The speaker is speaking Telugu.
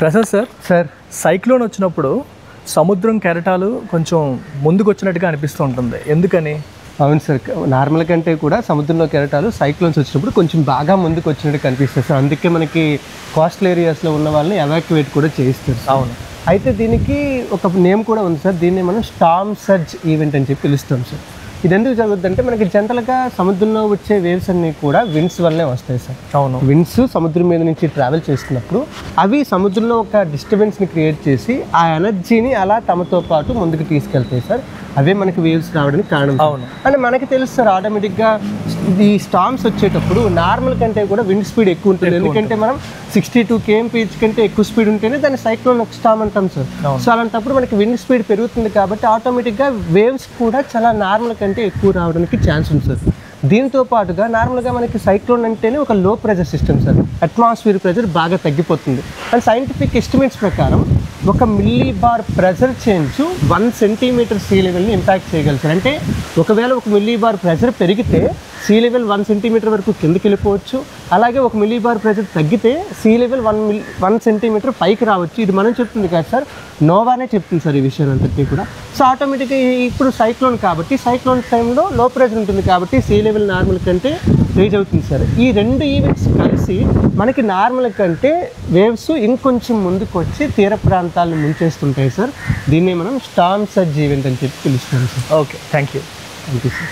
ప్రసాద్ సార్ సార్ సైక్లోన్ వచ్చినప్పుడు సముద్రం కెరటాలు కొంచెం ముందుకు వచ్చినట్టుగా అనిపిస్తూ ఉంటుంది, ఎందుకని? అవును సార్, నార్మల్ కంటే కూడా సముద్రంలో కెరటాలు సైక్లోన్స్ వచ్చినప్పుడు కొంచెం బాగా ముందుకు వచ్చినట్టు కనిపిస్తుంది సార్. అందుకే మనకి కోస్టల్ ఏరియాస్లో ఉన్న వాళ్ళని ఎవాక్యువేట్ కూడా చేయిస్తారు. అవును. అయితే దీనికి ఒక నేమ్ కూడా ఉంది సార్. దీన్ని మనం స్టార్మ్ సర్జ్ ఈవెంట్ అని చెప్పి పిలుస్తాం సార్. ఇది ఎందుకు జరుగుతుంది అంటే మనకి జనరల్గా సముద్రంలో వచ్చే వేవ్స్ అన్నీ కూడా విండ్స్ వల్లే వస్తాయి సార్. అవును. విండ్స్ సముద్రం మీద నుంచి ట్రావెల్ చేస్తున్నప్పుడు అవి సముద్రంలో ఒక డిస్టర్బెన్స్ని క్రియేట్ చేసి ఆ ఎనర్జీని అలా తమతో పాటు ముందుకు తీసుకెళ్తాయి సార్. అవే మనకి వేవ్స్ రావడానికి కారణం. అవును. అంటే మనకి తెలుసు సార్, ఆటోమేటిక్గా ఈ స్టార్మ్స్ వచ్చేటప్పుడు నార్మల్ కంటే కూడా విండ్ స్పీడ్ ఎక్కువ ఉంటుంది. ఎందుకంటే మనం 62 kmph కంటే ఎక్కువ స్పీడ్ ఉంటేనే దాన్ని సైక్లోన్ స్టార్మ్ అంటాం సార్. సో అలాంటప్పుడు మనకి విండ్ స్పీడ్ పెరుగుతుంది కాబట్టి ఆటోమేటిక్గా వేవ్స్ కూడా చాలా నార్మల్ కంటే ఎక్కువ రావడానికి ఛాన్స్ ఉంది సార్. దీంతో పాటుగా నార్మల్గా మనకి సైక్లోన్ అంటేనే ఒక low pressure system sir. Atmosphere pressure బాగా తగ్గిపోతుంది. అండ్ సైంటిఫిక్ ఎస్టిమేట్స్ ప్రకారం 1 millibar pressure change 1 centimetre sea లెవెల్ని ఇంపాక్ట్ చేయగలరు సార్. అంటే ఒకవేళ 1 మిల్లీబార్ ప్రెజర్ పెరిగితే సీ లెవెల్ 1 సెంటీమీటర్ వరకు కిందకి వెళ్ళిపోవచ్చు. అలాగే 1 మిల్లీబార్ ప్రెజర్ తగ్గితే సీ లెవెల్ 1 సెంటీమీటర్ పైకి రావచ్చు. ఇది మనం చెప్తుంది కాదు సార్, నోవానే చెప్తుంది సార్ ఈ విషయం అంతటి కూడా. సో ఆటోమేటిక్గా ఇప్పుడు సైక్లోన్ కాబట్టి సైక్లోన్ టైంలో లో ప్రెజర్ ఉంటుంది కాబట్టి సీ లెవెల్ నార్మల్ కంటే రేజ్ అవుతుంది సార్. ఈ 2 ఈవెంట్స్ కలిసి మనకి నార్మల్ కంటే వేవ్స్ ఇంకొంచెం ముందుకు వచ్చి తీర ప్రాంతాలను ముంచేస్తుంటాయి సార్. దీన్ని మనం స్టార్మ్ సర్జ్ ఈవెంట్ అని చెప్పి పిలుస్తాం sir. Okay, thank you. Thank you sir.